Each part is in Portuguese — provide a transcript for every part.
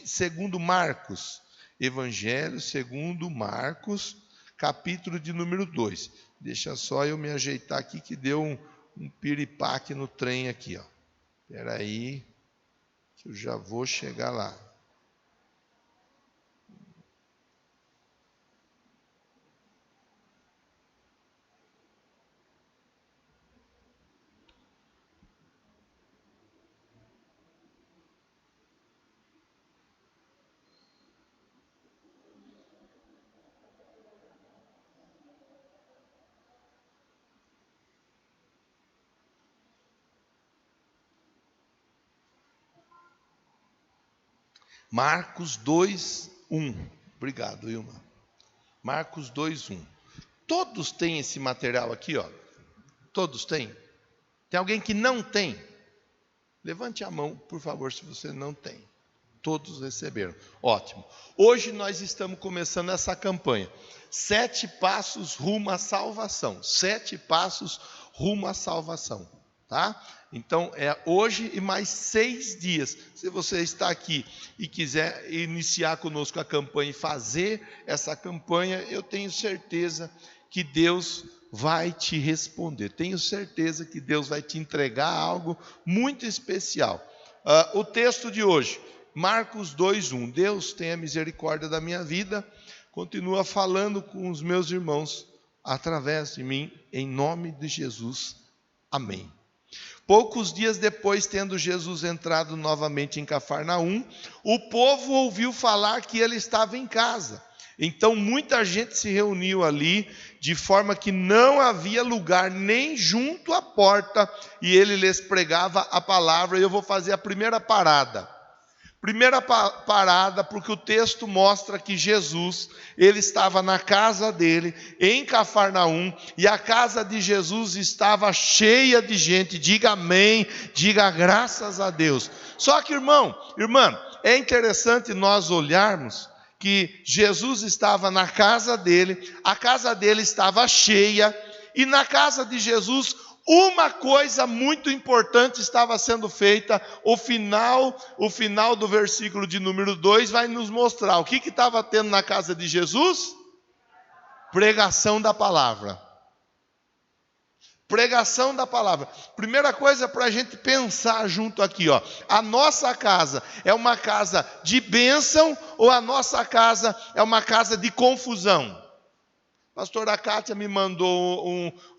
Segundo Marcos. Evangelho segundo Marcos, capítulo de número 2. Deixa só eu me ajeitar aqui que deu um piripaque no trem aqui, ó. Espera aí, que eu já vou chegar lá. Marcos 2, 1. Obrigado, Ilma. Marcos 2, 1. Todos têm esse material aqui, ó. Todos têm? Tem alguém que não tem? Levante a mão, por favor, se você não tem. Todos receberam. Ótimo. Hoje nós estamos começando essa campanha. 7 passos rumo à salvação. 7 passos rumo à salvação. Tá? Então é hoje e mais 6 dias. Se você está aqui e quiser iniciar conosco a campanha e fazer essa campanha, eu tenho certeza que Deus vai te responder. Tenho certeza que Deus vai te entregar algo muito especial. O texto de hoje, Marcos 2:1. Deus tenha misericórdia da minha vida, continua falando com os meus irmãos através de mim, em nome de Jesus. Amém. Poucos dias depois, tendo Jesus entrado novamente em Cafarnaum, o povo ouviu falar que ele estava em casa. Então muita gente se reuniu ali, de forma que não havia lugar nem junto à porta, e ele lhes pregava a palavra. E eu vou fazer a primeira parada. Primeira parada, porque o texto mostra que Jesus, ele estava na casa dele, em Cafarnaum, e a casa de Jesus estava cheia de gente. Diga amém, diga graças a Deus. Só que, irmã, é interessante nós olharmos que Jesus estava na casa dele, a casa dele estava cheia, e na casa de Jesus uma coisa muito importante estava sendo feita. O final do versículo de número 2 vai nos mostrar o que estava tendo na casa de Jesus. Pregação da palavra. Pregação da palavra. Primeira coisa para a gente pensar junto aqui, ó. A nossa casa é uma casa de bênção ou a nossa casa é uma casa de confusão? A pastora Kátia me mandou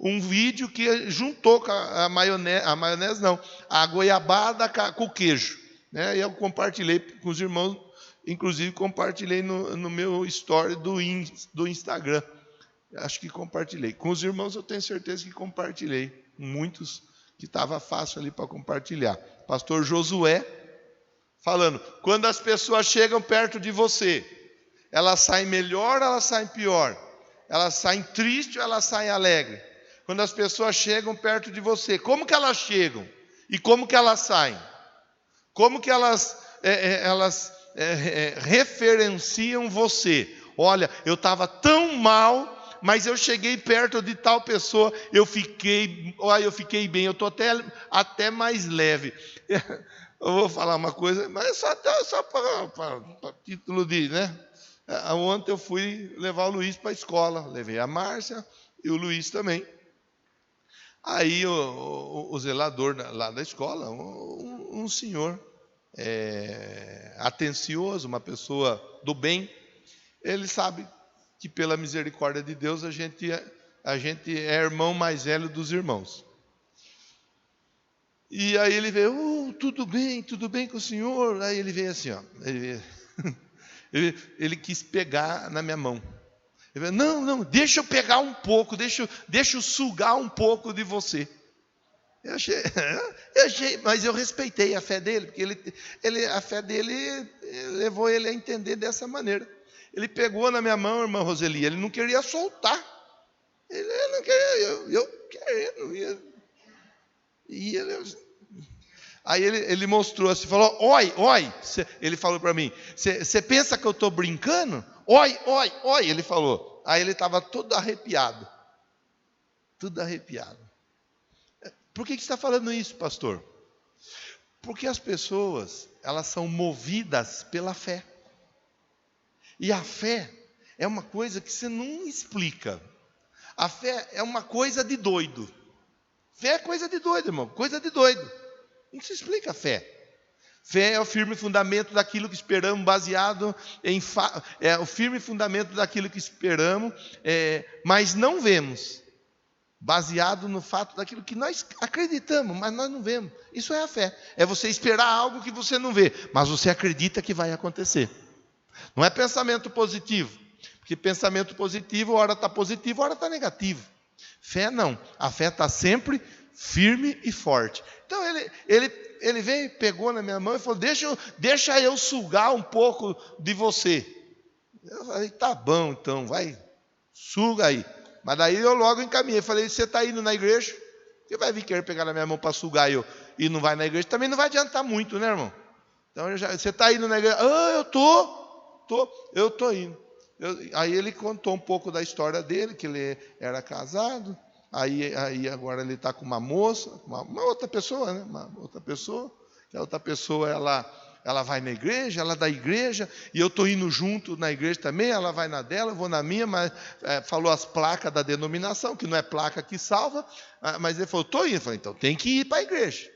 um vídeo que juntou com a maionese não, a goiabada com o queijo, né? E eu compartilhei com os irmãos, inclusive compartilhei no meu story do Instagram. Acho que compartilhei. Com os irmãos eu tenho certeza que compartilhei. Muitos que estava fácil ali para compartilhar. Pastor Josué falando, quando as pessoas chegam perto de você, elas saem melhor ou elas saem pior? Elas saem tristes ou elas saem alegres? Quando as pessoas chegam perto de você, como que elas chegam? E como que elas saem? Como que elas referenciam você? Olha, eu estava tão mal, mas eu cheguei perto de tal pessoa, eu fiquei bem, eu estou até mais leve. Eu vou falar uma coisa, mas só para título de, né? Ontem eu fui levar o Luiz para a escola, levei a Márcia e o Luiz também. Aí o zelador lá da escola, um senhor atencioso, uma pessoa do bem, ele sabe que pela misericórdia de Deus a gente é irmão mais velho dos irmãos. E aí ele veio, tudo bem com o senhor? Aí ele veio assim, ó, ele quis pegar na minha mão. Ele falou, não, deixa eu pegar um pouco, deixa eu sugar um pouco de você. Eu achei, mas eu respeitei a fé dele, porque a fé dele levou ele a entender dessa maneira. Ele pegou na minha mão, irmã Roseli, ele não queria soltar. Ele não queria, eu ia. E aí ele mostrou assim, falou, oi, ele falou para mim, você pensa que eu estou brincando? Oi, ele falou. Aí ele estava todo arrepiado. Por que você está falando isso, pastor? Porque as pessoas, elas são movidas pela fé. E a fé é uma coisa que você não explica. A fé é uma coisa de doido. Fé é coisa de doido, irmão. Coisa de doido. Não se explica a fé. Fé é o firme fundamento daquilo que esperamos, baseado em... É o firme fundamento daquilo que esperamos, mas não vemos. Baseado no fato daquilo que nós acreditamos, mas nós não vemos. Isso é a fé. É você esperar algo que você não vê, mas você acredita que vai acontecer. Não é pensamento positivo. Porque pensamento positivo, hora está positivo, hora está negativo. Fé não. A fé está sempre firme e forte. Então ele veio, pegou na minha mão e falou: deixa eu sugar um pouco de você. Eu falei: tá bom, então, vai, suga aí. Mas daí eu logo encaminhei. Falei: você está indo na igreja? Você vai vir querer pegar na minha mão para sugar eu e não vai na igreja? Também não vai adiantar muito, né, irmão? Então, você está indo na igreja? Eu estou indo. Aí ele contou um pouco da história dele, que ele era casado. Aí agora ele está com uma moça, uma outra pessoa, né? Uma outra pessoa. Que a outra pessoa, ela vai na igreja, ela é da igreja, e eu estou indo junto na igreja também. Ela vai na dela, eu vou na minha, mas falou as placas da denominação, que não é placa que salva, mas ele falou: estou indo. Eu falei: então tem que ir para a igreja,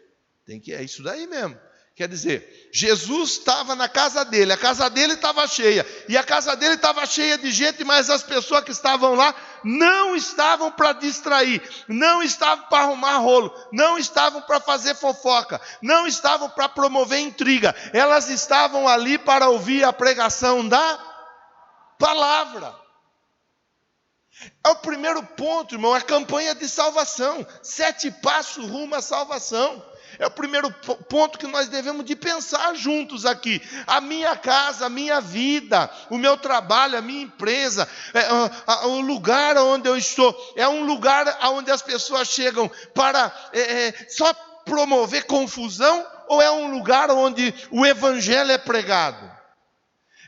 é isso daí mesmo. Quer dizer, Jesus estava na casa dele, a casa dele estava cheia, e a casa dele estava cheia de gente, mas as pessoas que estavam lá não estavam para distrair, não estavam para arrumar rolo, não estavam para fazer fofoca, não estavam para promover intriga, elas estavam ali para ouvir a pregação da palavra. É o primeiro ponto, irmão, a campanha de salvação, 7 passos rumo à salvação. É o primeiro ponto que nós devemos de pensar juntos aqui. A minha casa, a minha vida, o meu trabalho, a minha empresa, o lugar onde eu estou, é um lugar onde as pessoas chegam para só promover confusão, ou é um lugar onde o evangelho é pregado?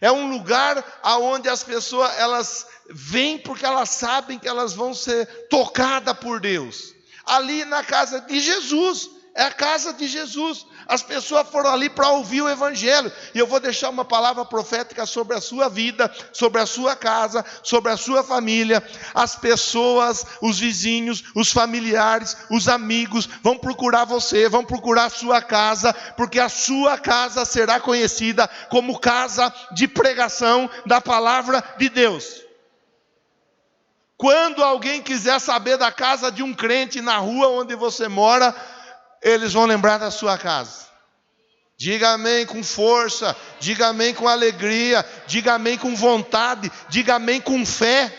É um lugar onde as pessoas, elas vêm porque elas sabem que elas vão ser tocadas por Deus. Ali na casa de Jesus, é a casa de Jesus. As pessoas foram ali para ouvir o evangelho. E eu vou deixar uma palavra profética sobre a sua vida, sobre a sua casa, sobre a sua família. As pessoas, os vizinhos, os familiares, os amigos vão procurar você, vão procurar a sua casa, porque a sua casa será conhecida como casa de pregação da palavra de Deus. Quando alguém quiser saber da casa de um crente na rua onde você mora, eles vão lembrar da sua casa. Diga amém com força, diga amém com alegria, diga amém com vontade, diga amém com fé.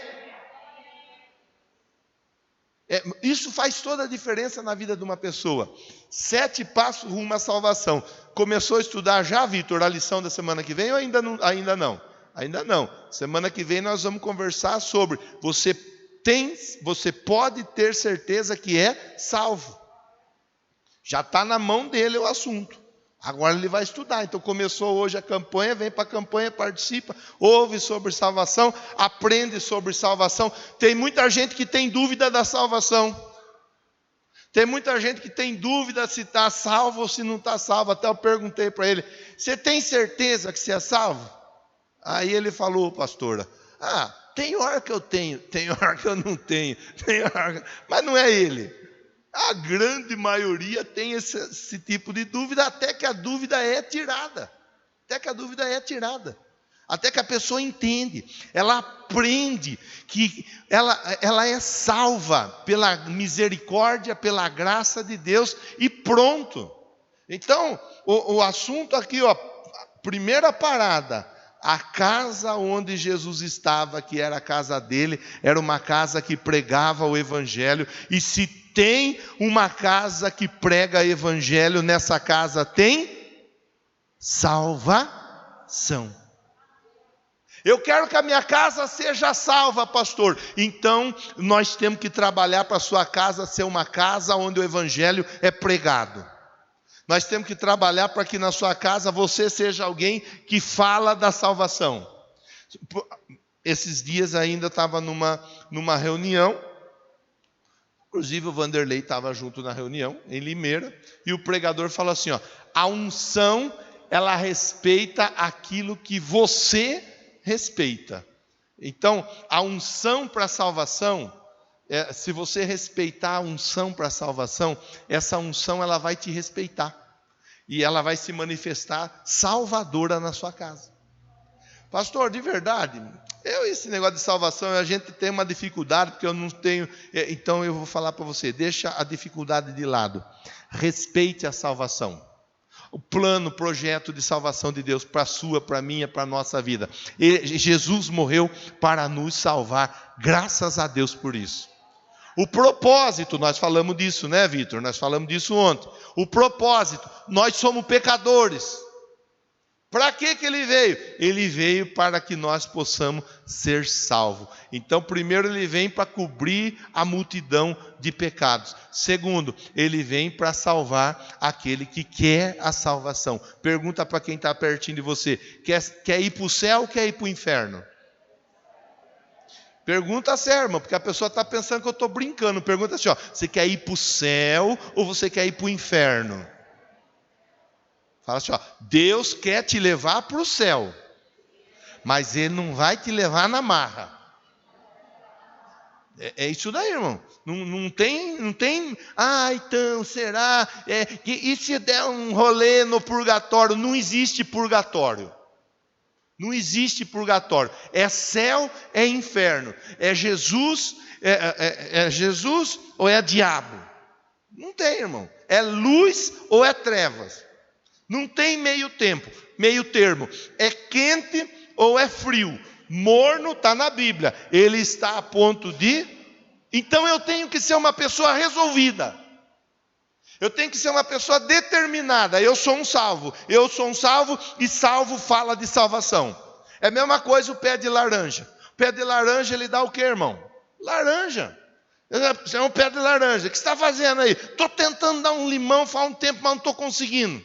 Isso faz toda a diferença na vida de uma pessoa. 7 passos rumo à salvação. Começou a estudar já, Vitor, a lição da semana que vem ou ainda não? Ainda não. Semana que vem nós vamos conversar sobre você pode ter certeza que é salvo. Já está na mão dele o assunto. Agora ele vai estudar. Então começou hoje a campanha, vem para a campanha, participa, ouve sobre salvação, aprende sobre salvação. Tem muita gente que tem dúvida da salvação. Tem muita gente que tem dúvida se está salvo ou se não está salvo. Até eu perguntei para ele: você tem certeza que você é salvo? Aí ele falou: pastora, tem hora que eu tenho, tem hora que eu não tenho, mas não é ele. A grande maioria tem esse tipo de dúvida, até que a dúvida é tirada. Até que a pessoa entende, ela aprende que ela é salva pela misericórdia, pela graça de Deus e pronto. Então, o assunto aqui, primeira parada, a casa onde Jesus estava, que era a casa dele, era uma casa que pregava o evangelho. E se tem uma casa que prega evangelho, nessa casa tem salvação. Eu quero que a minha casa seja salva, pastor. Então nós temos que trabalhar para a sua casa ser uma casa onde o evangelho é pregado. Nós temos que trabalhar para que na sua casa você seja alguém que fala da salvação. Esses dias ainda estava numa reunião Inclusive o Vanderlei estava junto na reunião, em Limeira, e o pregador falou assim, ó, a unção, ela respeita aquilo que você respeita. Então, a unção para a salvação, se você respeitar a unção para a salvação, essa unção ela vai te respeitar. E ela vai se manifestar salvadora na sua casa. Pastor, de verdade, esse negócio de salvação, a gente tem uma dificuldade, porque eu não tenho... Então eu vou falar para você, deixa a dificuldade de lado. Respeite a salvação. O plano, o projeto de salvação de Deus para a sua, para a minha, para a nossa vida. Jesus morreu para nos salvar, graças a Deus por isso. O propósito, nós falamos disso, né, Vitor? Nós falamos disso ontem. O propósito, nós somos pecadores. Para que ele veio? Ele veio para que nós possamos ser salvos. Então, primeiro, ele vem para cobrir a multidão de pecados. Segundo, ele vem para salvar aquele que quer a salvação. Pergunta para quem está pertinho de você: quer ir para o céu ou quer ir para o inferno? Pergunta sério, irmão, porque a pessoa está pensando que eu estou brincando. Pergunta assim, ó, você quer ir para o céu ou você quer ir para o inferno? Fala assim, ó, Deus quer te levar para o céu, mas Ele não vai te levar na marra. É isso daí, irmão. Não tem, então, será? E se der um rolê no purgatório? Não existe purgatório. Não existe purgatório. É céu, é inferno. É Jesus, é Jesus ou é diabo? Não tem, irmão. É luz ou é trevas? Não tem meio termo. É quente ou é frio? Morno está na Bíblia. Ele está a ponto de... Então eu tenho que ser uma pessoa resolvida. Eu tenho que ser uma pessoa determinada. Eu sou um salvo e salvo fala de salvação. É a mesma coisa o pé de laranja. O pé de laranja ele dá o quê, irmão? Laranja. Você é um pé de laranja. O que você está fazendo aí? Estou tentando dar um limão faz um tempo, mas não estou conseguindo.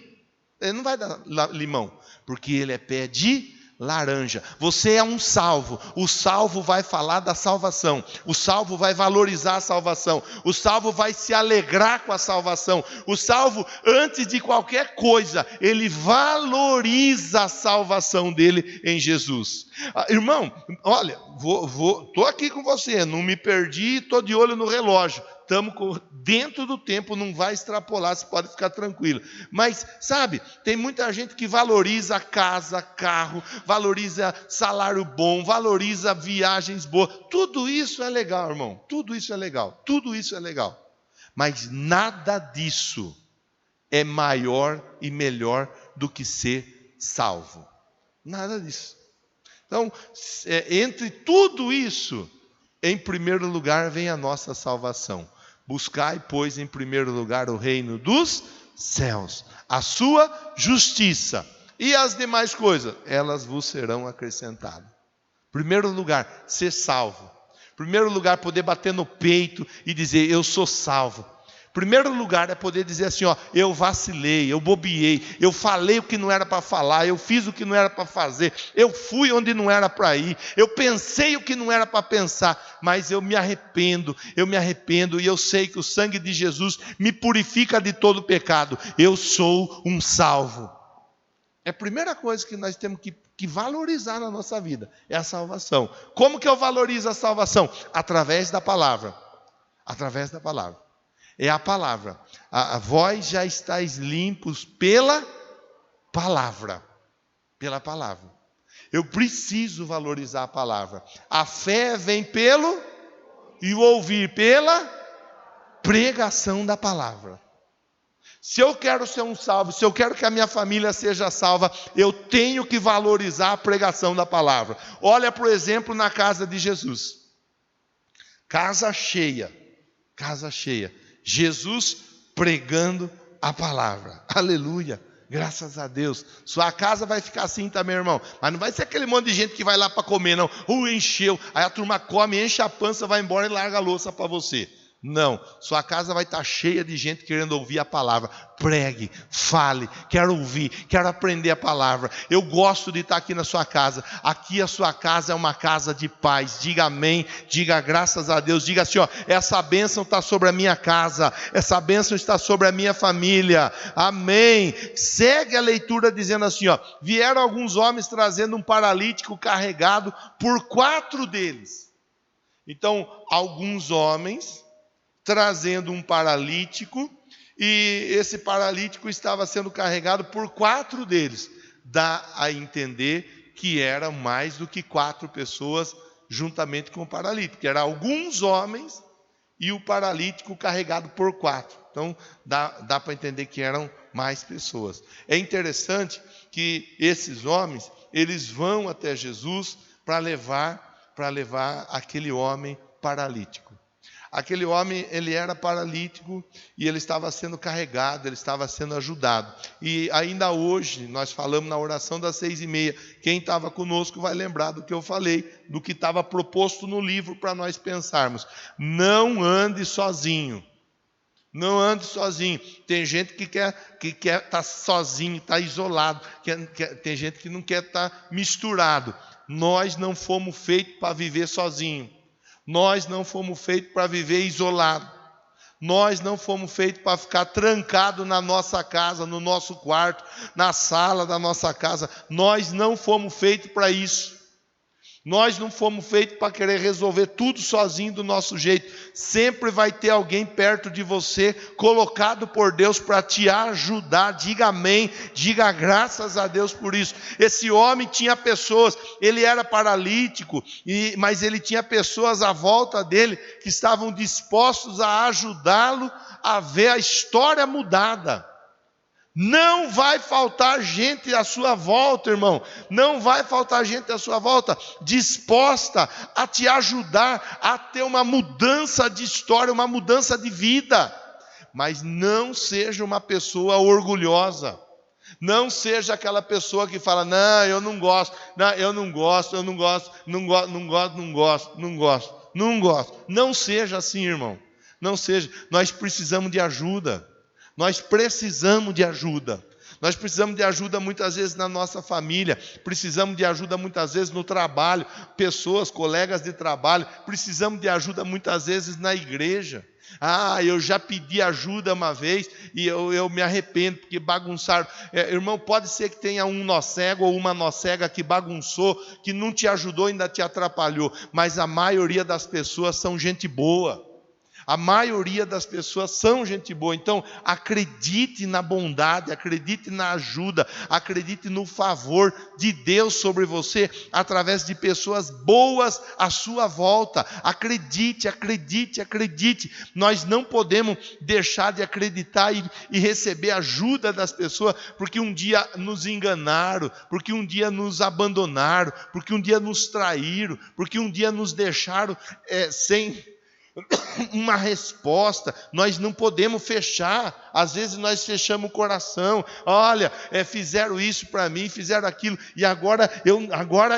Ele não vai dar limão, porque ele é pé de laranja. Você é um salvo. O salvo vai falar da salvação. O salvo vai valorizar a salvação. O salvo vai se alegrar com a salvação. O salvo, antes de qualquer coisa, ele valoriza a salvação dele em Jesus. Irmão, olha, estou aqui com você, não me perdi, estou de olho no relógio. Estamos dentro do tempo, não vai extrapolar, você pode ficar tranquilo. Mas, sabe, tem muita gente que valoriza casa, carro, valoriza salário bom, valoriza viagens boas. Tudo isso é legal, irmão. Tudo isso é legal. Mas nada disso é maior e melhor do que ser salvo. Nada disso. Então, entre tudo isso, em primeiro lugar vem a nossa salvação. Buscai, pois, em primeiro lugar o reino dos céus, a sua justiça, e as demais coisas, elas vos serão acrescentadas. Primeiro lugar, ser salvo. Primeiro lugar, poder bater no peito e dizer, eu sou salvo. Primeiro lugar é poder dizer assim, ó, eu vacilei, eu bobiei, eu falei o que não era para falar, eu fiz o que não era para fazer, eu fui onde não era para ir, eu pensei o que não era para pensar, mas eu me arrependo e eu sei que o sangue de Jesus me purifica de todo pecado. Eu sou um salvo. É a primeira coisa que nós temos que valorizar na nossa vida, é a salvação. Como que eu valorizo a salvação? Através da palavra. Através da palavra. É a palavra. Vós já estáis limpos pela palavra. Pela palavra. Eu preciso valorizar a palavra. A fé vem pelo e o ouvir pela pregação da palavra. Se eu quero ser um salvo, se eu quero que a minha família seja salva, eu tenho que valorizar a pregação da palavra. Olha, por exemplo, na casa de Jesus. Casa cheia. Casa cheia. Jesus pregando a palavra. Aleluia. Graças a Deus. Sua casa vai ficar assim também, irmão. Mas não vai ser aquele monte de gente que vai lá para comer, não. Encheu. Aí a turma come, enche a pança, vai embora e larga a louça para você. Não, sua casa vai estar cheia de gente querendo ouvir a palavra. Pregue, fale, quero ouvir, quero aprender a palavra. Eu gosto de estar aqui na sua casa. Aqui a sua casa é uma casa de paz. Diga amém, diga graças a Deus. Diga assim, ó, essa bênção está sobre a minha casa, essa bênção está sobre a minha família. Amém. Segue a leitura dizendo assim, ó, vieram alguns homens trazendo um paralítico carregado por 4 deles. Então, alguns homens trazendo um paralítico, e esse paralítico estava sendo carregado por 4 deles. Dá a entender que eram mais do que 4 pessoas juntamente com o paralítico. Eram alguns homens e o paralítico carregado por 4. Então dá para entender que eram mais pessoas. É interessante que esses homens, eles vão até Jesus para levar aquele homem paralítico. Aquele homem, ele era paralítico e ele estava sendo carregado, ele estava sendo ajudado. E ainda hoje, nós falamos na oração das 6h30, quem estava conosco vai lembrar do que eu falei, do que estava proposto no livro para nós pensarmos. Não ande sozinho. Não ande sozinho. Tem gente que quer estar sozinho, estar isolado. Tem gente que não quer estar misturado. Nós não fomos feitos para viver sozinho. Nós não fomos feitos para viver isolado. Nós não fomos feitos para ficar trancado na nossa casa, no nosso quarto, na sala da nossa casa. Nós não fomos feitos para isso. Nós não fomos feitos para querer resolver tudo sozinho do nosso jeito. Sempre vai ter alguém perto de você, colocado por Deus para te ajudar. Diga amém, diga graças a Deus por isso. Esse homem tinha pessoas, ele era paralítico, mas ele tinha pessoas à volta dele que estavam dispostos a ajudá-lo a ver a história mudada. Não vai faltar gente à sua volta, irmão. Não vai faltar gente à sua volta disposta a te ajudar a ter uma mudança de história, uma mudança de vida. Mas não seja uma pessoa orgulhosa. Não seja aquela pessoa que fala, não, eu não gosto, não, eu não gosto, eu não gosto, não gosto, não gosto, não gosto, não gosto, não gosto. Não seja assim, irmão. Não seja. Nós precisamos de ajuda. Nós precisamos de ajuda. Nós precisamos de ajuda muitas vezes na nossa família, precisamos de ajuda muitas vezes no trabalho, pessoas, colegas de trabalho, precisamos de ajuda muitas vezes na igreja. Eu já pedi ajuda uma vez e eu me arrependo porque bagunçaram. Irmão, pode ser que tenha um nó cego ou uma nó cega que bagunçou, que não te ajudou, ainda te atrapalhou, mas a maioria das pessoas são gente boa. A maioria das pessoas são gente boa. Então, acredite na bondade, acredite na ajuda, acredite no favor de Deus sobre você, através de pessoas boas à sua volta. Acredite, acredite, acredite. Nós não podemos deixar de acreditar e receber ajuda das pessoas, porque um dia nos enganaram, porque um dia nos abandonaram, porque um dia nos traíram, porque um dia nos deixaram sem uma resposta. Nós não podemos fechar. Às vezes nós fechamos o coração. Olha, fizeram isso para mim, fizeram aquilo, e agora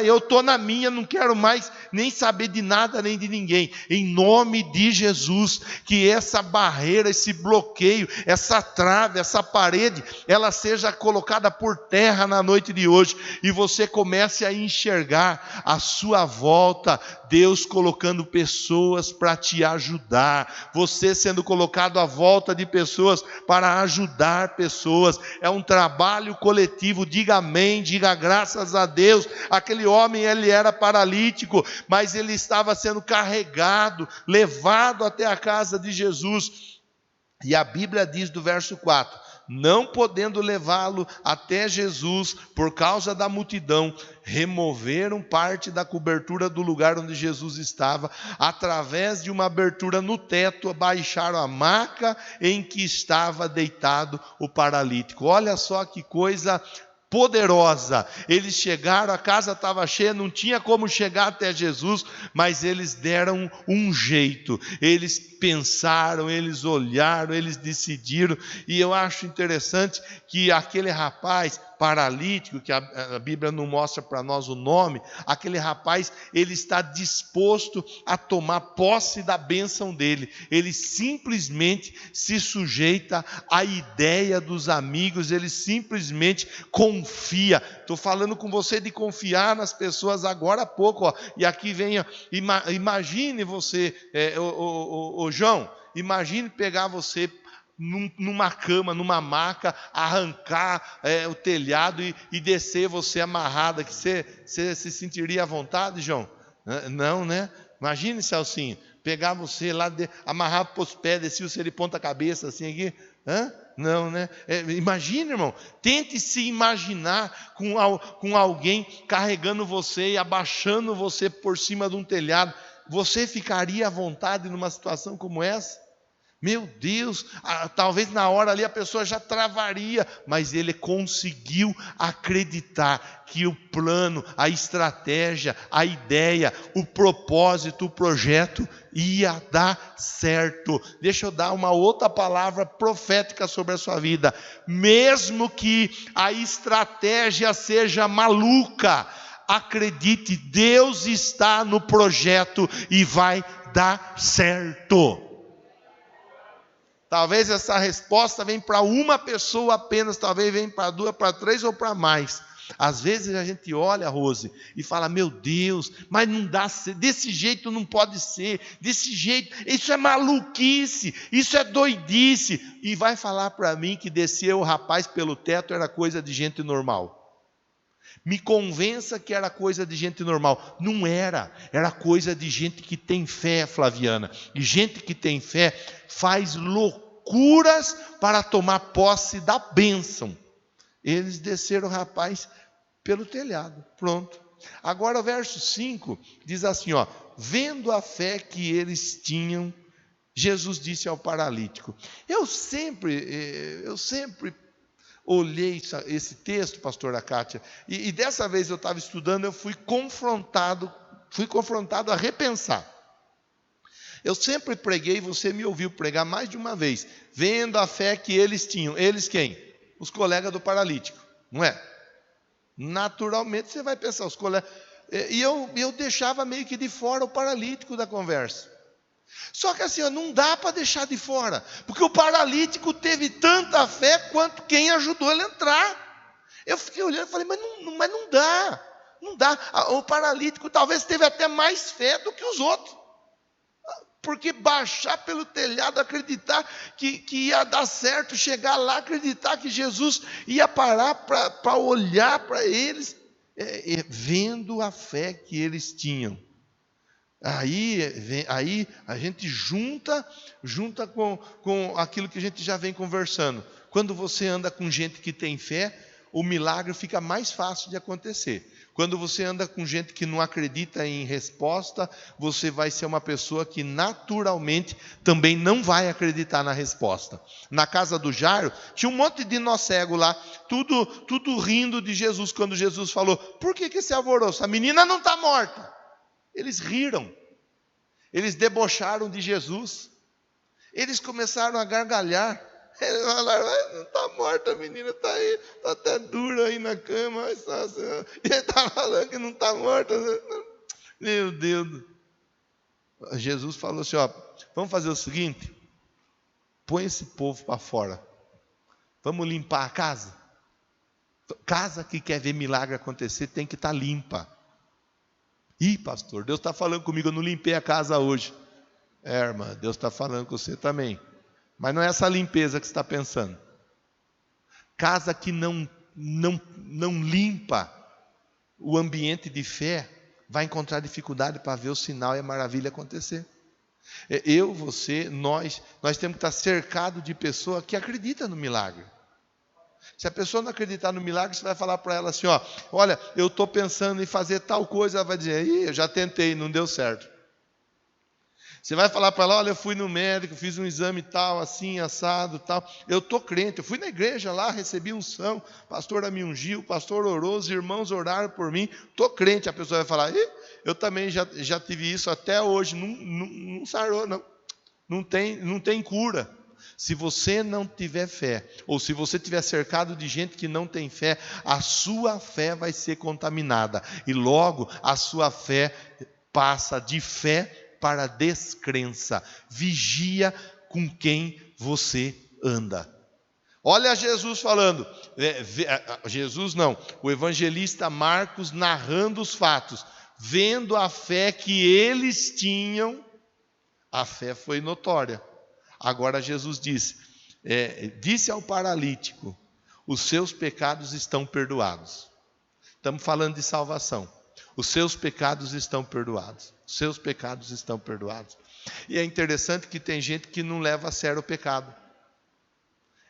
eu estou na minha, não quero mais nem saber de nada nem de ninguém. Em nome de Jesus, que essa barreira, esse bloqueio, essa trave, essa parede, ela seja colocada por terra na noite de hoje, e você comece a enxergar à sua volta Deus colocando pessoas para te ajudar, você sendo colocado à volta de pessoas para ajudar pessoas. É um trabalho coletivo. Diga amém, diga graças a Deus. Aquele homem, ele era paralítico, mas ele estava sendo carregado, levado até a casa de Jesus. E a Bíblia diz do verso 4: não podendo levá-lo até Jesus por causa da multidão, removeram parte da cobertura do lugar onde Jesus estava, através de uma abertura no teto, baixaram a maca em que estava deitado o paralítico. Olha só que coisa poderosa. Eles chegaram, a casa estava cheia, não tinha como chegar até Jesus, mas eles deram um jeito. Eles pensaram, eles olharam, eles decidiram. E eu acho interessante que aquele rapaz, paralítico, que a Bíblia não mostra para nós o nome, aquele rapaz, ele está disposto a tomar posse da bênção dele. Ele simplesmente se sujeita à ideia dos amigos, ele simplesmente confia. Estou falando com você de confiar nas pessoas agora há pouco, ó. E aqui vem, ó, imagine você, João, imagine pegar você numa cama, numa maca, arrancar o telhado e descer você amarrada, que você se sentiria à vontade, João? Não, né? Imagine, Celcinho, pegar você lá, amarrar para os pés, descer você de ponta cabeça assim aqui. Não, né? Imagine, irmão, tente se imaginar com alguém carregando você e abaixando você por cima de um telhado. Você ficaria à vontade numa situação como essa? Meu Deus, talvez na hora ali a pessoa já travaria, mas ele conseguiu acreditar que o plano, a estratégia, a ideia, o propósito, o projeto ia dar certo. Deixa eu dar uma outra palavra profética sobre a sua vida. Mesmo que a estratégia seja maluca, acredite, Deus está no projeto e vai dar certo. Talvez essa resposta venha para uma pessoa apenas, talvez venha para duas, para três ou para mais. Às vezes a gente olha, Rose, e fala, meu Deus, mas não dá, desse jeito não pode ser, desse jeito, isso é maluquice, isso é doidice. E vai falar para mim que descer o rapaz pelo teto era coisa de gente normal. Me convença que era coisa de gente normal. Não era, era coisa de gente que tem fé, Flaviana. E gente que tem fé faz loucuras para tomar posse da bênção. Eles desceram o rapaz pelo telhado, pronto. Agora o verso 5 diz assim, ó, vendo a fé que eles tinham, Jesus disse ao paralítico. Eu sempre olhei esse texto, pastora Kátia, e dessa vez eu estava estudando, eu fui confrontado a repensar. Eu sempre preguei, você me ouviu pregar mais de uma vez, vendo a fé que eles tinham. Eles quem? Os colegas do paralítico, não é? Naturalmente você vai pensar, os colegas. E eu deixava meio que de fora o paralítico da conversa. Só que assim, não dá para deixar de fora, porque o paralítico teve tanta fé quanto quem ajudou ele a entrar. Eu fiquei olhando e falei, mas não dá. O paralítico talvez teve até mais fé do que os outros, porque baixar pelo telhado, acreditar que ia dar certo, chegar lá, acreditar que Jesus ia parar para olhar para eles, vendo a fé que eles tinham. Aí a gente junta com aquilo que a gente já vem conversando. Quando você anda com gente que tem fé, o milagre fica mais fácil de acontecer. Quando você anda com gente que não acredita em resposta, você vai ser uma pessoa que naturalmente também não vai acreditar na resposta. Na casa do Jairo, tinha um monte de nó cego lá, tudo rindo de Jesus, quando Jesus falou, por que esse alvoroço? A menina não está morta. Eles riram, eles debocharam de Jesus, eles começaram a gargalhar, eles falaram, não está morta, a menina está aí, está até dura aí na cama, e ele está falando que não está morta, meu Deus. Jesus falou assim, ó, vamos fazer o seguinte, põe esse povo para fora, vamos limpar a casa. Casa que quer ver milagre acontecer tem que estar limpa. Ih, pastor, Deus está falando comigo, eu não limpei a casa hoje. Irmã, Deus está falando com você também. Mas não é essa limpeza que você está pensando. Casa que não limpa o ambiente de fé, vai encontrar dificuldade para ver o sinal e a maravilha acontecer. Eu, você, nós temos que estar cercados de pessoas que acreditam no milagre. Se a pessoa não acreditar no milagre, você vai falar para ela assim, ó, olha, eu estou pensando em fazer tal coisa, ela vai dizer, eu já tentei, não deu certo. Você vai falar para ela, olha, eu fui no médico, fiz um exame tal, assim, assado, tal, eu estou crente, eu fui na igreja lá, recebi unção, o pastor me ungiu, o pastor orou, os irmãos oraram por mim, estou crente. A pessoa vai falar, eu também já tive isso até hoje, não sarou, não tem cura. Se você não tiver fé, ou se você estiver cercado de gente que não tem fé, a sua fé vai ser contaminada. E logo a sua fé passa de fé para descrença. Vigia com quem você anda. Olha Jesus falando, Jesus não, o evangelista Marcos narrando os fatos, vendo a fé que eles tinham, a fé foi notória. Agora Jesus disse ao paralítico, os seus pecados estão perdoados. Estamos falando de salvação. Os seus pecados estão perdoados. Os seus pecados estão perdoados. E é interessante que tem gente que não leva a sério o pecado.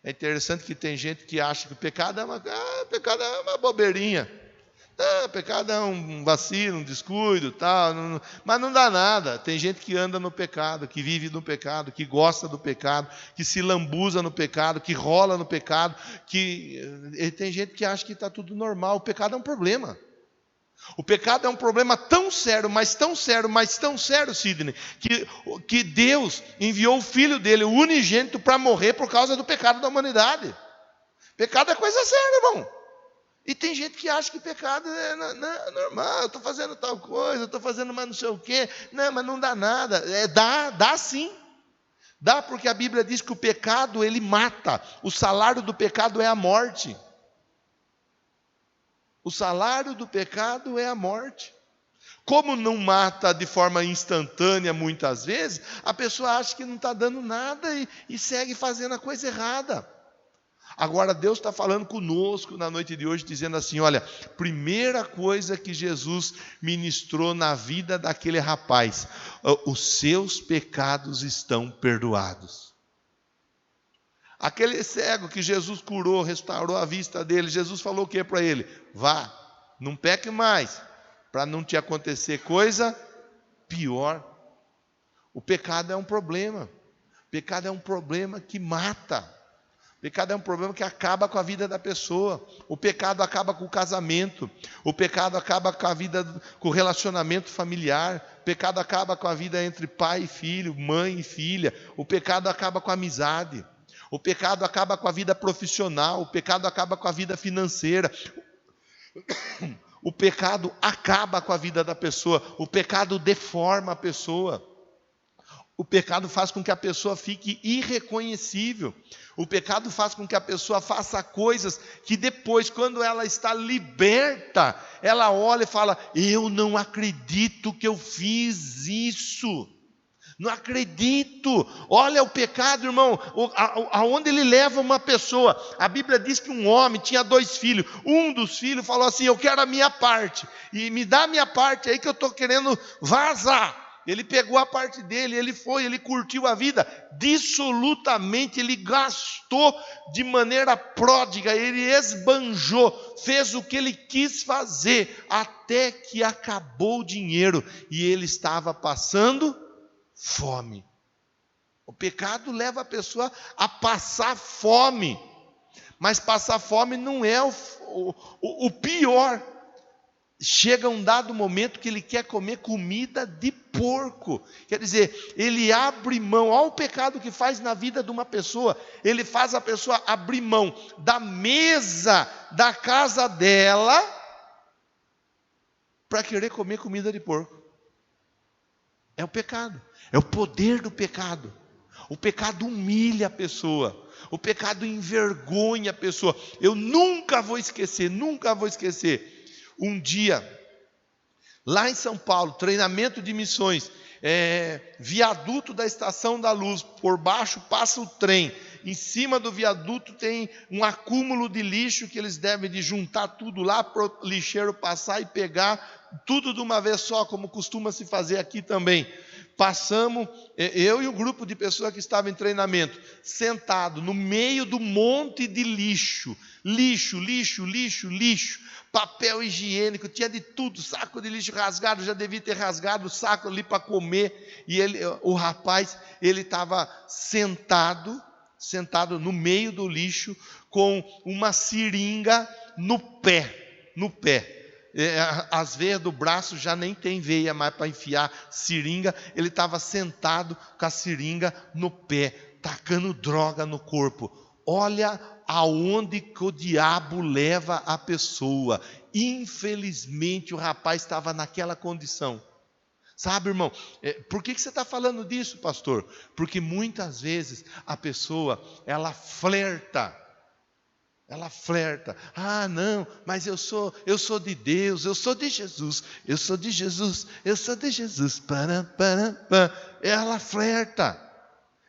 É interessante que tem gente que acha que o pecado é uma bobeirinha. Pecado é um vacilo, um descuido, tal, mas não dá nada. Tem gente que anda no pecado, que vive no pecado, que gosta do pecado, que se lambuza no pecado, que rola no pecado, tem gente que acha que está tudo normal. O pecado é um problema. O pecado é um problema tão sério, mas tão sério, mas tão sério, Sidney, que Deus enviou o Filho dele, o unigênito, para morrer por causa do pecado da humanidade. Pecado é coisa séria, irmão. E tem gente que acha que pecado é normal, eu estou fazendo tal coisa, eu estou fazendo mais não sei o quê. Não, mas não dá nada. Dá sim. Dá porque a Bíblia diz que o pecado, ele mata. O salário do pecado é a morte. O salário do pecado é a morte. Como não mata de forma instantânea muitas vezes, a pessoa acha que não está dando nada e segue fazendo a coisa errada. Agora Deus está falando conosco na noite de hoje, dizendo assim, olha, primeira coisa que Jesus ministrou na vida daquele rapaz, os seus pecados estão perdoados. Aquele cego que Jesus curou, restaurou a vista dele, Jesus falou o que para ele? Vá, não peque mais, para não te acontecer coisa pior. O pecado é um problema. O pecado é um problema que mata. O pecado é um problema que acaba com a vida da pessoa. O pecado acaba com o casamento. O pecado acaba com a vida, com o relacionamento familiar. O pecado acaba com a vida entre pai e filho, mãe e filha. O pecado acaba com a amizade. O pecado acaba com a vida profissional. O pecado acaba com a vida financeira. O pecado acaba com a vida da pessoa. O pecado deforma a pessoa. O pecado faz com que a pessoa fique irreconhecível. O pecado faz com que a pessoa faça coisas que depois, quando ela está liberta, ela olha e fala, eu não acredito que eu fiz isso. Não acredito. Olha o pecado, irmão, aonde ele leva uma pessoa. A Bíblia diz que um homem tinha 2 filhos. Um dos filhos falou assim, eu quero a minha parte. E me dá a minha parte aí que eu estou querendo vazar. Ele pegou a parte dele, ele curtiu a vida, dissolutamente, ele gastou de maneira pródiga, ele esbanjou, fez o que ele quis fazer, até que acabou o dinheiro, e ele estava passando fome. O pecado leva a pessoa a passar fome, mas passar fome não é o pior. Chega um dado momento que ele quer comer comida de porco. Quer dizer, ele abre mão. Olha o pecado que faz na vida de uma pessoa. Ele faz a pessoa abrir mão da mesa da casa dela para querer comer comida de porco. É o pecado. É o poder do pecado. O pecado humilha a pessoa. O pecado envergonha a pessoa. Eu nunca vou esquecer. Um dia, lá em São Paulo, treinamento de missões, viaduto da Estação da Luz, por baixo passa o trem, em cima do viaduto tem um acúmulo de lixo que eles devem de juntar tudo lá para o lixeiro passar e pegar tudo de uma vez só, como costuma se fazer aqui também. Passamos, eu e o grupo de pessoas que estavam em treinamento, sentado no meio do monte de lixo, papel higiênico, tinha de tudo, saco de lixo rasgado, já devia ter rasgado o saco ali para comer, e o rapaz, ele estava sentado no meio do lixo, com uma seringa no pé, as veias do braço já nem tem veia mais para enfiar seringa, ele estava sentado com a seringa no pé, tacando droga no corpo. Olha aonde que o diabo leva a pessoa. Infelizmente o rapaz estava naquela condição. Sabe, irmão, por que você está falando disso, pastor? Porque muitas vezes a pessoa, ela flerta. Ah, não, mas eu sou de Deus, eu sou de Jesus.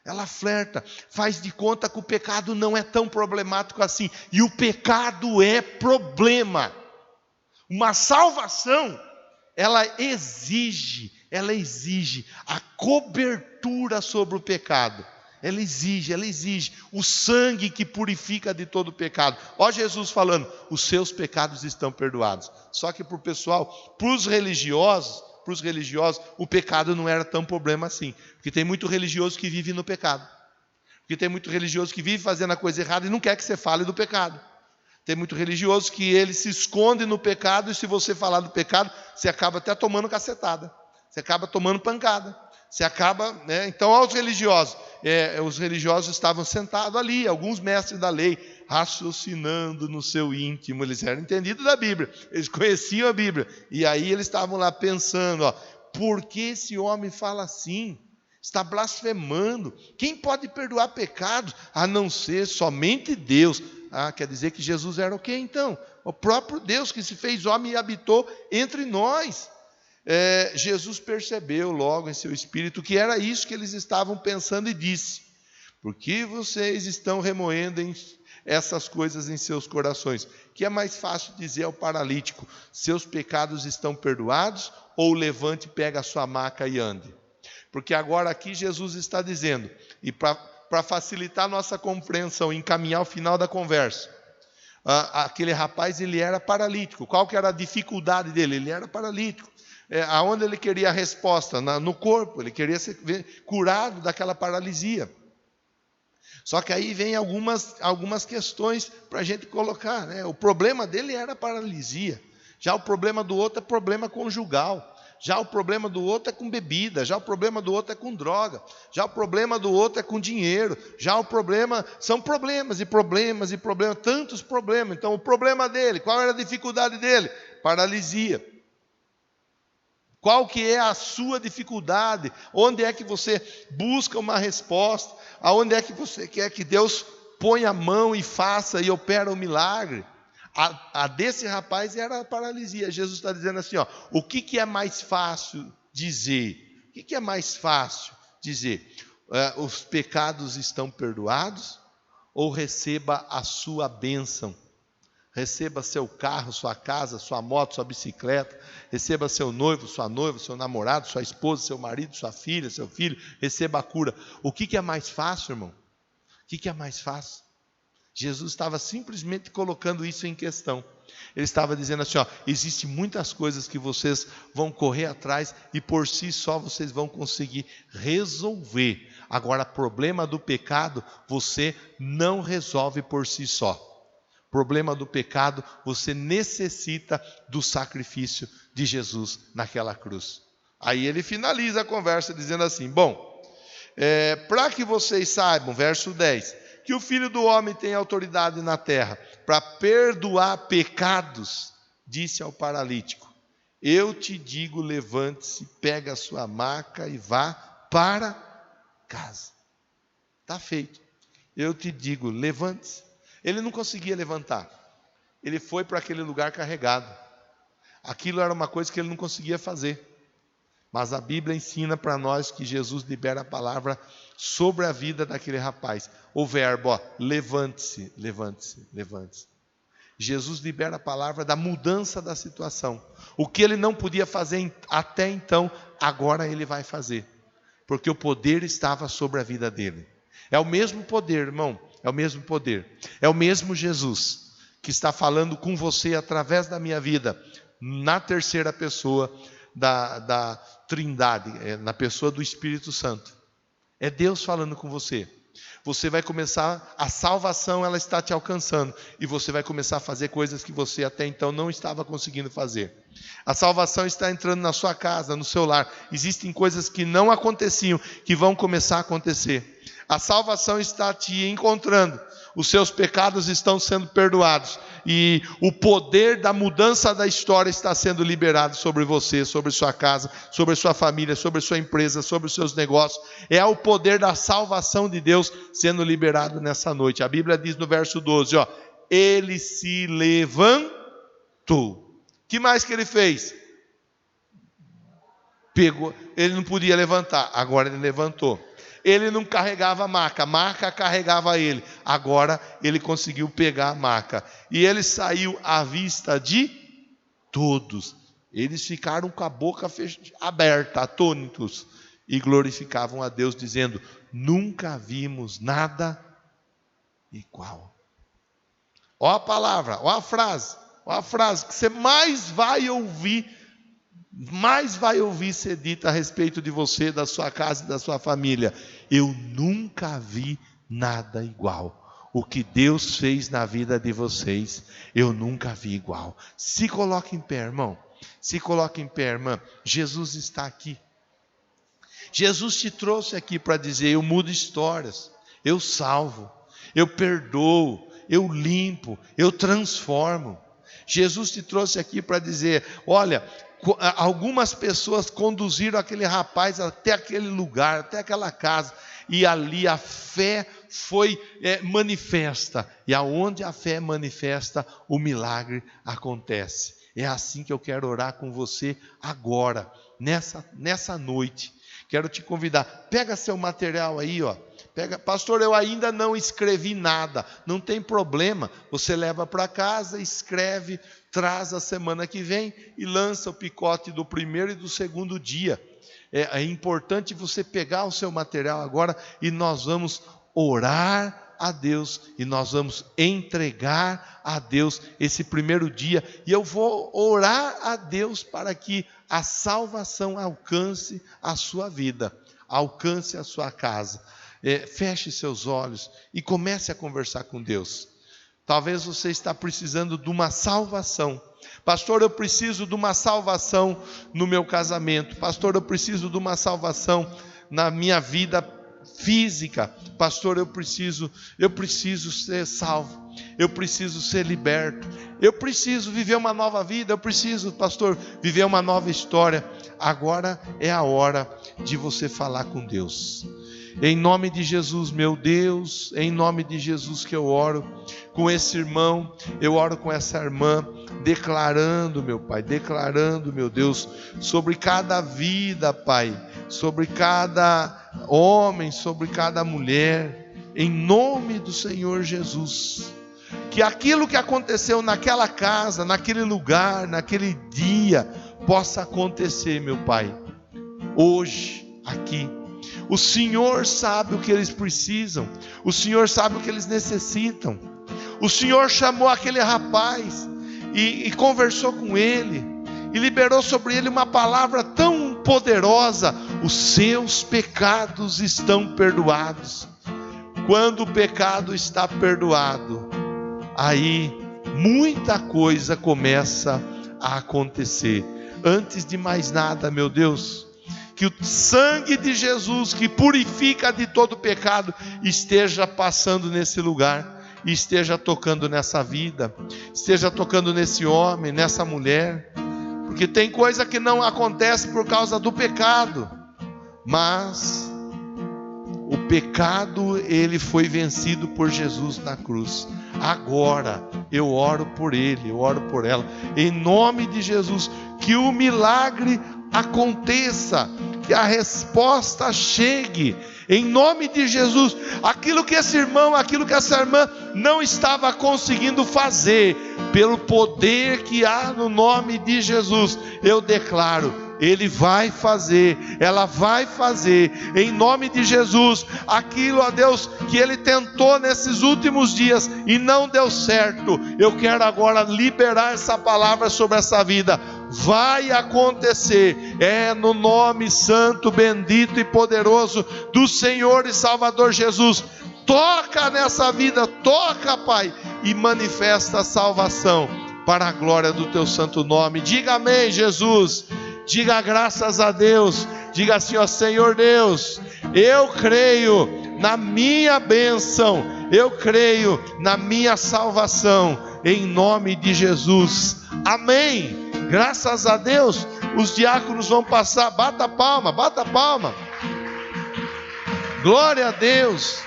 Ela flerta, faz de conta que o pecado não é tão problemático assim. E o pecado é problema. Uma salvação, ela exige a cobertura sobre o pecado. Ela exige o sangue que purifica de todo pecado. Ó Jesus falando, os seus pecados estão perdoados. Só que para o pessoal, para os religiosos, o pecado não era tão problema assim. Porque tem muito religioso que vive no pecado. Porque tem muito religioso que vive fazendo a coisa errada e não quer que você fale do pecado. Tem muito religioso que ele se esconde no pecado, e se você falar do pecado, você acaba até tomando cacetada. Você acaba tomando pancada. Você acaba, né? Então, aos religiosos, os religiosos estavam sentados ali, alguns mestres da lei, raciocinando no seu íntimo. Eles eram entendidos da Bíblia, eles conheciam a Bíblia. E aí eles estavam lá pensando, por que esse homem fala assim? Está blasfemando. Quem pode perdoar pecados a não ser somente Deus? Quer dizer que Jesus era o quê então? O próprio Deus que se fez homem e habitou entre nós. Jesus percebeu logo em seu espírito que era isso que eles estavam pensando e disse: por que vocês estão remoendo essas coisas em seus corações? Que é mais fácil dizer ao paralítico: seus pecados estão perdoados, ou levante, pega a sua maca e ande? Porque agora aqui Jesus está dizendo, e para facilitar a nossa compreensão, encaminhar o final da conversa, aquele rapaz, ele era paralítico. Qual que era a dificuldade dele? Ele era paralítico. Aonde ele queria a resposta? No corpo. Ele queria ser curado daquela paralisia. Só que aí vem algumas questões para a gente colocar, né? O problema dele era a paralisia. Já o problema do outro é problema conjugal. Já o problema do outro é com bebida. Já o problema do outro é com droga. Já o problema do outro é com dinheiro. Já o problema... São problemas e problemas e problemas. Tantos problemas. Então o problema dele, qual era a dificuldade dele? Paralisia. Qual que é a sua dificuldade? Onde é que você busca uma resposta? Aonde é que você quer que Deus ponha a mão e faça e opera um milagre? A desse rapaz era a paralisia. Jesus está dizendo assim, o que é mais fácil dizer? O que é mais fácil dizer? Os pecados estão perdoados? Ou receba a sua bênção? Receba seu carro, sua casa, sua moto, sua bicicleta. Receba seu noivo, sua noiva, seu namorado, sua esposa, seu marido, sua filha, seu filho. Receba a cura. O que é mais fácil, irmão? O que é mais fácil? Jesus estava simplesmente colocando isso em questão. Ele estava dizendo assim, existem muitas coisas que vocês vão correr atrás e por si só vocês vão conseguir resolver. Agora, problema do pecado, você não resolve por si só. Problema do pecado, você necessita do sacrifício de Jesus naquela cruz. Aí ele finaliza a conversa dizendo assim, para que vocês saibam, verso 10, que o Filho do Homem tem autoridade na terra para perdoar pecados, disse ao paralítico, eu te digo, levante-se, pega a sua maca e vá para casa. Está feito. Eu te digo, levante-se. Ele não conseguia levantar. Ele foi para aquele lugar carregado. Aquilo era uma coisa que ele não conseguia fazer. Mas a Bíblia ensina para nós que Jesus libera a palavra sobre a vida daquele rapaz. O verbo, levante-se, levante-se, levante-se. Jesus libera a palavra da mudança da situação. O que ele não podia fazer até então, agora ele vai fazer. Porque o poder estava sobre a vida dele. É o mesmo poder, irmão. É o mesmo poder. É o mesmo Jesus que está falando com você através da minha vida, na terceira pessoa da Trindade, na pessoa do Espírito Santo. É Deus falando com você. Você vai começar, a salvação ela está te alcançando e você vai começar a fazer coisas que você até então não estava conseguindo fazer. A salvação está entrando na sua casa, no seu lar. Existem coisas que não aconteciam, que vão começar a acontecer. A salvação está te encontrando. Os seus pecados estão sendo perdoados. E o poder da mudança da história está sendo liberado sobre você, sobre sua casa, sobre sua família, sobre sua empresa, sobre os seus negócios. É o poder da salvação de Deus sendo liberado nessa noite. A Bíblia diz no verso 12, ele se levantou. O que mais que ele fez? Pegou, ele não podia levantar, agora ele levantou. Ele não carregava a maca carregava ele. Agora ele conseguiu pegar a maca. E ele saiu à vista de todos. Eles ficaram com a boca aberta, atônitos, e glorificavam a Deus, dizendo: nunca vimos nada igual. Ó a palavra, ó a frase que você mais vai ouvir ser dita a respeito de você, da sua casa e da sua família. Eu nunca vi nada igual. O que Deus fez na vida de vocês, eu nunca vi igual. Se coloque em pé, irmão. Se coloque em pé, irmã. Jesus está aqui. Jesus te trouxe aqui para dizer: eu mudo histórias, eu salvo, eu perdoo, eu limpo, eu transformo. Jesus te trouxe aqui para dizer: olha, algumas pessoas conduziram aquele rapaz até aquele lugar, até aquela casa, e ali a fé foi manifesta, e aonde a fé manifesta, o milagre acontece. É assim que eu quero orar com você agora, nessa noite. Quero te convidar, pega seu material aí, pega, pastor, eu ainda não escrevi nada. Não tem problema, você leva para casa, escreve, traz a semana que vem e lança o picote do primeiro e do segundo dia. É importante você pegar o seu material agora e nós vamos orar a Deus e nós vamos entregar a Deus esse primeiro dia. E eu vou orar a Deus para que a salvação alcance a sua vida, alcance a sua casa. Feche seus olhos e comece a conversar com Deus. Talvez você está precisando de uma salvação. Pastor, eu preciso de uma salvação no meu casamento. Pastor, eu preciso de uma salvação na minha vida física. Pastor, eu preciso ser salvo. Eu preciso ser liberto. Eu preciso viver uma nova vida. Eu preciso, pastor, viver uma nova história. Agora é a hora de você falar com Deus. Em nome de Jesus, meu Deus, em nome de Jesus que eu oro com esse irmão, eu oro com essa irmã, declarando, meu Pai, declarando, meu Deus, sobre cada vida, Pai, sobre cada homem, sobre cada mulher, em nome do Senhor Jesus. Que aquilo que aconteceu naquela casa, naquele lugar, naquele dia, possa acontecer, meu Pai, hoje, aqui. O Senhor sabe o que eles precisam, o Senhor sabe o que eles necessitam. O Senhor chamou aquele rapaz e conversou com ele, e liberou sobre ele uma palavra tão poderosa: os seus pecados estão perdoados. Quando o pecado está perdoado, aí muita coisa começa a acontecer. Antes de mais nada, meu Deus, que o sangue de Jesus, que purifica de todo pecado, esteja passando nesse lugar, e esteja tocando nessa vida, esteja tocando nesse homem, nessa mulher, porque tem coisa que não acontece por causa do pecado, mas o pecado, ele foi vencido por Jesus na cruz. Agora eu oro por ele, eu oro por ela, em nome de Jesus, que o milagre aconteça, que a resposta chegue, em nome de Jesus. Aquilo que esse irmão, aquilo que essa irmã não estava conseguindo fazer, pelo poder que há no nome de Jesus, eu declaro: ele vai fazer, ela vai fazer, em nome de Jesus, aquilo, ó Deus, que ele tentou nesses últimos dias e não deu certo. Eu quero agora liberar essa palavra sobre essa vida. Vai acontecer, no nome santo, bendito e poderoso do Senhor e Salvador Jesus. Toca nessa vida, toca, Pai, e manifesta a salvação para a glória do teu santo nome. Diga amém, Jesus. Diga graças a Deus. Diga assim, ó Senhor Deus, eu creio na minha bênção, eu creio na minha salvação, em nome de Jesus. Amém. Graças a Deus, os diáconos vão passar. Bata a palma, bata a palma. Glória a Deus.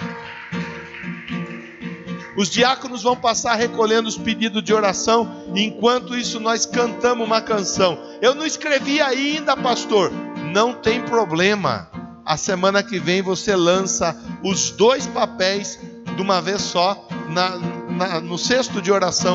Os diáconos vão passar recolhendo os pedidos de oração. Enquanto isso, nós cantamos uma canção. Eu não escrevi ainda, pastor. Não tem problema. A semana que vem você lança os 2 papéis de uma vez só no cesto de oração.